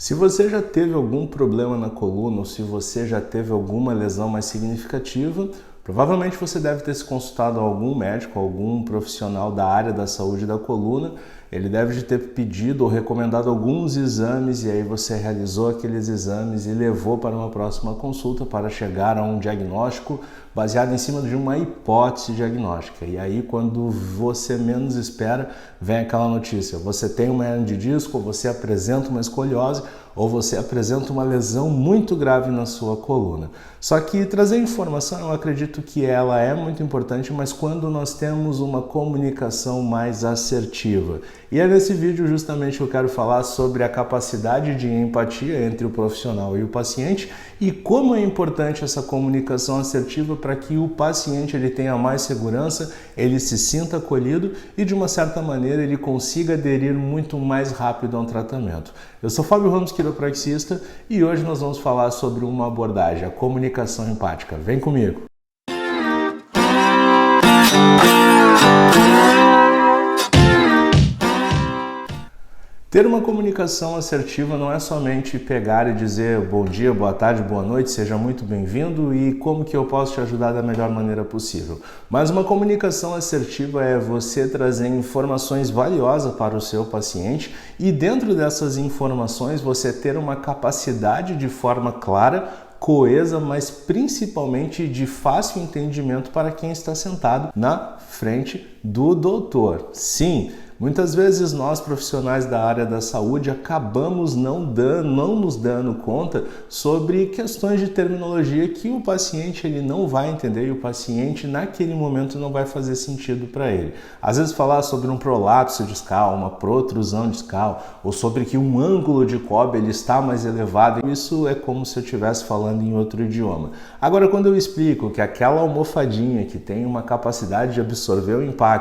Se você já teve algum problema na coluna ou se você já teve alguma lesão mais significativa, provavelmente você deve ter se consultado a algum médico, algum profissional da área da saúde da coluna. Ele deve ter pedido ou recomendado alguns exames e aí você realizou aqueles exames e levou para uma próxima consulta para chegar a um diagnóstico baseado em cima de uma hipótese diagnóstica. E aí, quando você menos espera, vem aquela notícia: você tem uma hernia de disco, ou você apresenta uma escoliose, ou você apresenta uma lesão muito grave na sua coluna. Só que trazer informação, eu acredito que ela é muito importante, mas quando nós temos uma comunicação mais assertiva. E é nesse vídeo justamente que eu quero falar sobre a capacidade de empatia entre o profissional e o paciente e como é importante essa comunicação assertiva para que o paciente ele tenha mais segurança, ele se sinta acolhido e de uma certa maneira ele consiga aderir muito mais rápido a um tratamento. Eu sou Fábio Ramos, quiropraxista, e hoje nós vamos falar sobre uma abordagem, a comunicação empática. Vem comigo! Ter uma comunicação assertiva não é somente pegar e dizer bom dia, boa tarde, boa noite, seja muito bem-vindo e como que eu posso te ajudar da melhor maneira possível. Mas uma comunicação assertiva é você trazer informações valiosas para o seu paciente e dentro dessas informações você ter uma capacidade de forma clara, coesa, mas principalmente de fácil entendimento para quem está sentado na frente do doutor. Sim, muitas vezes nós profissionais da área da saúde acabamos não nos dando conta sobre questões de terminologia que o paciente ele não vai entender e o paciente naquele momento não vai fazer sentido para ele. Às vezes falar sobre um prolapso discal, uma protrusão discal ou sobre que um ângulo de Kolbe ele está mais elevado, isso é como se eu estivesse falando em outro idioma. Agora, quando eu explico que aquela almofadinha que tem uma capacidade de absorver o impacto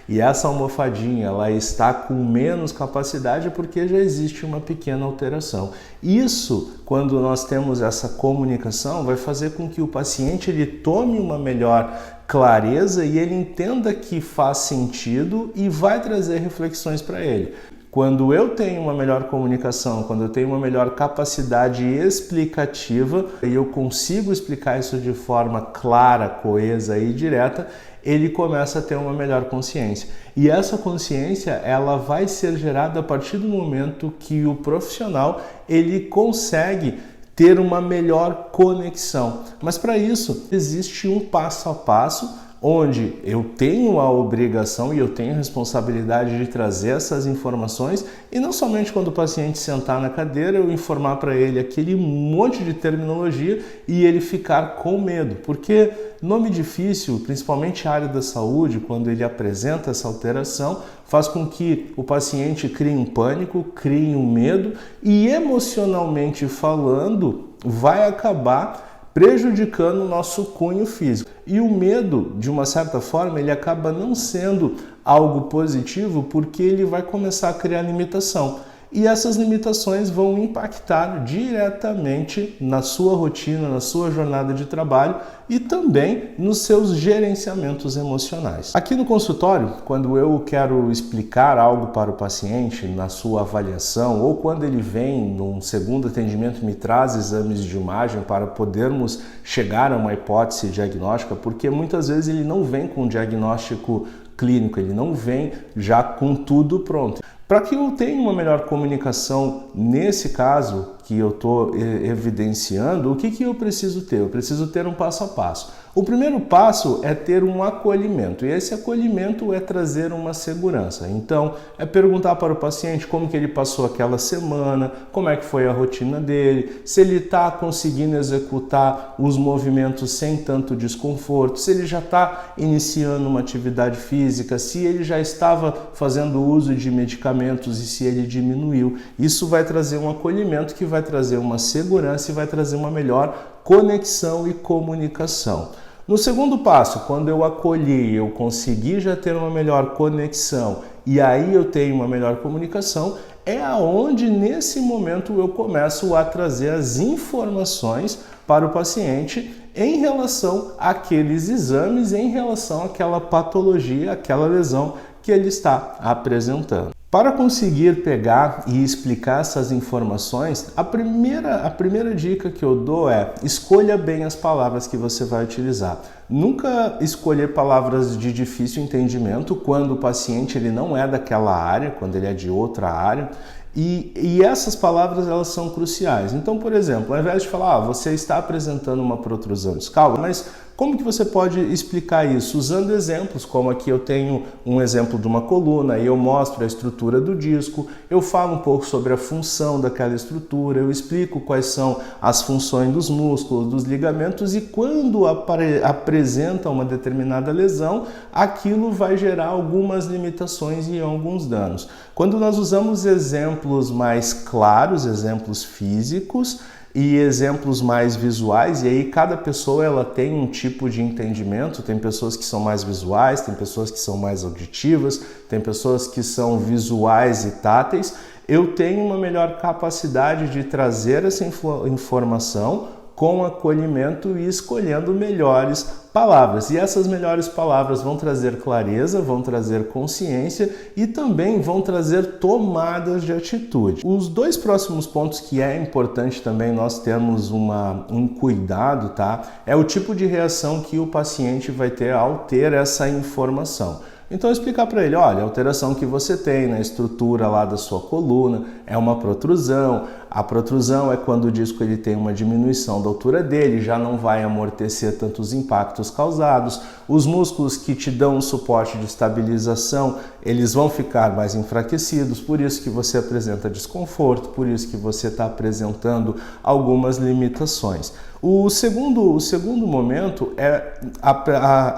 e essa almofadinha ela está com menos capacidade porque já existe uma pequena alteração. Isso, quando nós temos essa comunicação, vai fazer com que o paciente ele tome uma melhor clareza e ele entenda que faz sentido e vai trazer reflexões para ele. Quando eu tenho uma melhor comunicação, quando eu tenho uma melhor capacidade explicativa e eu consigo explicar isso de forma clara, coesa e direta, ele começa a ter uma melhor consciência. E essa consciência, ela vai ser gerada a partir do momento que o profissional, ele consegue ter uma melhor conexão. Mas para isso, existe um passo a passo onde eu tenho a obrigação e eu tenho a responsabilidade de trazer essas informações e não somente quando o paciente sentar na cadeira eu informar para ele aquele monte de terminologia e ele ficar com medo, porque nome difícil, principalmente a área da saúde, quando ele apresenta essa alteração, faz com que o paciente crie um pânico, crie um medo e emocionalmente falando vai acabar prejudicando o nosso cunho físico. E o medo, de uma certa forma, ele acaba não sendo algo positivo porque ele vai começar a criar limitação. E essas limitações vão impactar diretamente na sua rotina, na sua jornada de trabalho e também nos seus gerenciamentos emocionais. Aqui no consultório, quando eu quero explicar algo para o paciente na sua avaliação ou quando ele vem num segundo atendimento e me traz exames de imagem para podermos chegar a uma hipótese diagnóstica, porque muitas vezes ele não vem com um diagnóstico clínico, ele não vem já com tudo pronto. Para que eu tenha uma melhor comunicação nesse caso que eu estou evidenciando, o que eu preciso ter? Eu preciso ter um passo a passo. O primeiro passo é ter um acolhimento e esse acolhimento é trazer uma segurança. Então, é perguntar para o paciente como que ele passou aquela semana, como é que foi a rotina dele, se ele está conseguindo executar os movimentos sem tanto desconforto, se ele já está iniciando uma atividade física, se ele já estava fazendo uso de medicamentos e se ele diminuiu. Isso vai trazer um acolhimento que vai trazer uma segurança e vai trazer uma melhor conexão e comunicação. No segundo passo, quando eu acolhi, eu consegui já ter uma melhor conexão e aí eu tenho uma melhor comunicação, é aonde nesse momento eu começo a trazer as informações para o paciente em relação àqueles exames, em relação àquela patologia, àquela lesão que ele está apresentando. Para conseguir pegar e explicar essas informações, a primeira dica que eu dou é: escolha bem as palavras que você vai utilizar. Nunca escolher palavras de difícil entendimento quando o paciente ele não é daquela área, quando ele é de outra área. E essas palavras, elas são cruciais. Então, por exemplo, ao invés de falar, você está apresentando uma protrusão discal, mas como que você pode explicar isso? Usando exemplos, como aqui eu tenho um exemplo de uma coluna, e eu mostro a estrutura do disco, eu falo um pouco sobre a função daquela estrutura, eu explico quais são as funções dos músculos, dos ligamentos, e quando apresenta uma determinada lesão, aquilo vai gerar algumas limitações e alguns danos. Quando nós usamos exemplos mais claros, exemplos físicos, e exemplos mais visuais, e aí cada pessoa ela tem um tipo de entendimento, tem pessoas que são mais visuais, tem pessoas que são mais auditivas, tem pessoas que são visuais e táteis. Eu tenho uma melhor capacidade de trazer essa informação com acolhimento e escolhendo melhores palavras. E essas melhores palavras vão trazer clareza, vão trazer consciência e também vão trazer tomadas de atitude. Os dois próximos pontos que é importante também nós termos um cuidado, tá? É o tipo de reação que o paciente vai ter ao ter essa informação. Então explicar para ele, olha, a alteração que você tem na estrutura lá da sua coluna é uma protrusão. A protrusão é quando o disco ele tem uma diminuição da altura dele, já não vai amortecer tantos impactos causados. Os músculos que te dão um suporte de estabilização, eles vão ficar mais enfraquecidos, por isso que você apresenta desconforto, por isso que você está apresentando algumas limitações. O segundo momento é,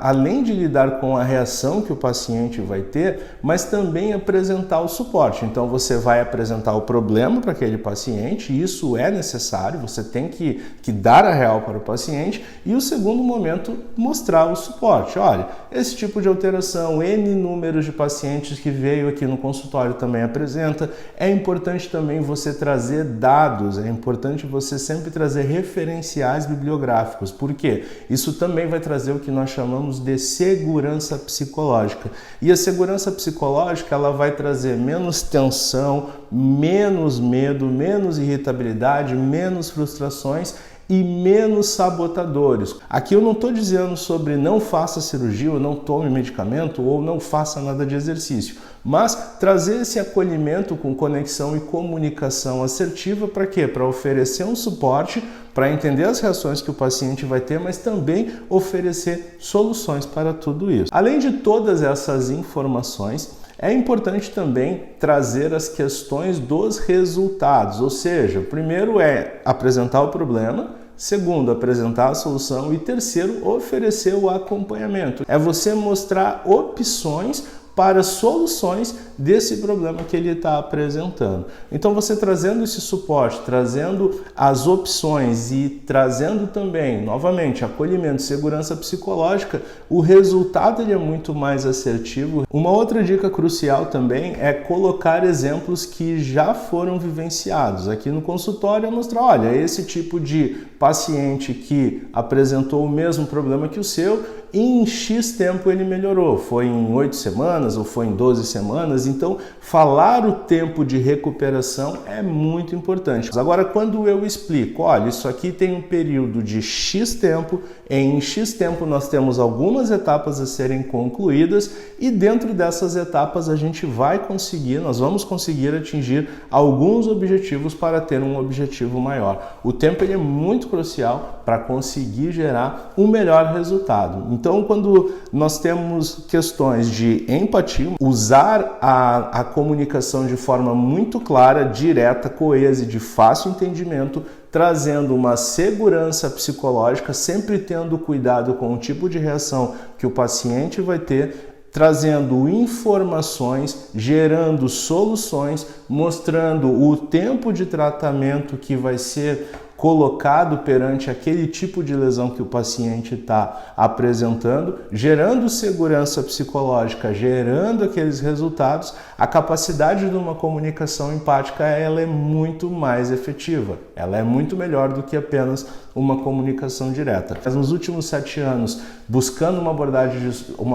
além de lidar com a reação que o paciente vai ter, mas também apresentar o suporte. Então você vai apresentar o problema para aquele paciente, e isso é necessário, você tem que dar a real para o paciente, e o segundo momento, mostrar o suporte. Olha, esse tipo de alteração, N números de pacientes que veio aqui no consultório também apresenta. É importante também você trazer dados, é importante você sempre trazer referenciais bibliográficos. Por quê? Isso também vai trazer o que nós chamamos de segurança psicológica. E a segurança psicológica, ela vai trazer menos tensão, menos medo, menos irritabilidade, menos frustrações e menos sabotadores. Aqui eu não estou dizendo sobre não faça cirurgia, ou não tome medicamento, ou não faça nada de exercício, mas trazer esse acolhimento com conexão e comunicação assertiva para quê? Para oferecer um suporte, para entender as reações que o paciente vai ter, mas também oferecer soluções para tudo isso. Além de todas essas informações, é importante também trazer as questões dos resultados, ou seja, primeiro é apresentar o problema, segundo, apresentar a solução e terceiro, oferecer o acompanhamento. É você mostrar opções para soluções desse problema que ele está apresentando. Então você trazendo esse suporte, trazendo as opções e trazendo também, novamente, acolhimento, segurança psicológica, o resultado ele é muito mais assertivo. Uma outra dica crucial também é colocar exemplos que já foram vivenciados. Aqui no consultório é mostrar, olha, esse tipo de paciente que apresentou o mesmo problema que o seu, em X tempo ele melhorou, foi em 8 semanas ou foi em 12 semanas, então falar o tempo de recuperação é muito importante. Agora, quando eu explico, olha, isso aqui tem um período de X tempo, em X tempo nós temos algumas etapas a serem concluídas e dentro dessas etapas nós vamos conseguir atingir alguns objetivos para ter um objetivo maior. O tempo ele é muito crucial para conseguir gerar um melhor resultado. Então, quando nós temos questões de empatia, usar a comunicação de forma muito clara, direta, coesa e de fácil entendimento, trazendo uma segurança psicológica, sempre tendo cuidado com o tipo de reação que o paciente vai ter, trazendo informações, gerando soluções, mostrando o tempo de tratamento que vai ser colocado perante aquele tipo de lesão que o paciente está apresentando, gerando segurança psicológica, gerando aqueles resultados, a capacidade de uma comunicação empática ela é muito mais efetiva, ela é muito melhor do que apenas uma comunicação direta. Mas nos últimos 7 anos, buscando uma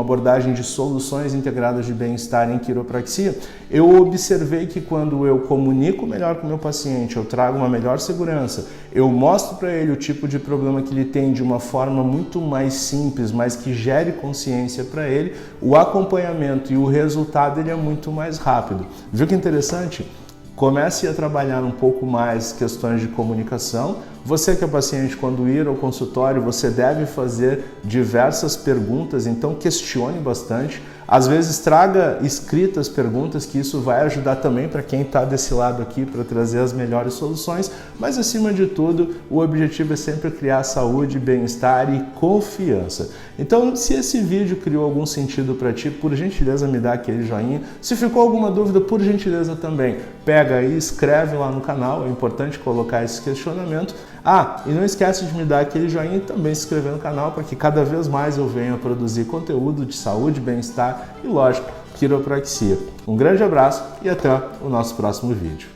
abordagem de soluções integradas de bem-estar em quiropraxia, eu observei que quando eu comunico melhor com o meu paciente, eu trago uma melhor segurança, eu mostro para ele o tipo de problema que ele tem de uma forma muito mais simples, mas que gere consciência para ele, o acompanhamento e o resultado ele é muito mais rápido. Viu que interessante? Comece a trabalhar um pouco mais questões de comunicação. Você que é paciente, quando ir ao consultório, você deve fazer diversas perguntas, então questione bastante. Às vezes traga escritas perguntas, que isso vai ajudar também para quem está desse lado aqui para trazer as melhores soluções, mas acima de tudo, o objetivo é sempre criar saúde, bem-estar e confiança. Então, se esse vídeo criou algum sentido para ti, por gentileza me dá aquele joinha. Se ficou alguma dúvida, por gentileza também, pega aí, escreve lá no canal, é importante colocar esse questionamento. E não esquece de me dar aquele joinha e também se inscrever no canal para que cada vez mais eu venha produzir conteúdo de saúde, bem-estar e, lógico, quiropraxia. Um grande abraço e até o nosso próximo vídeo.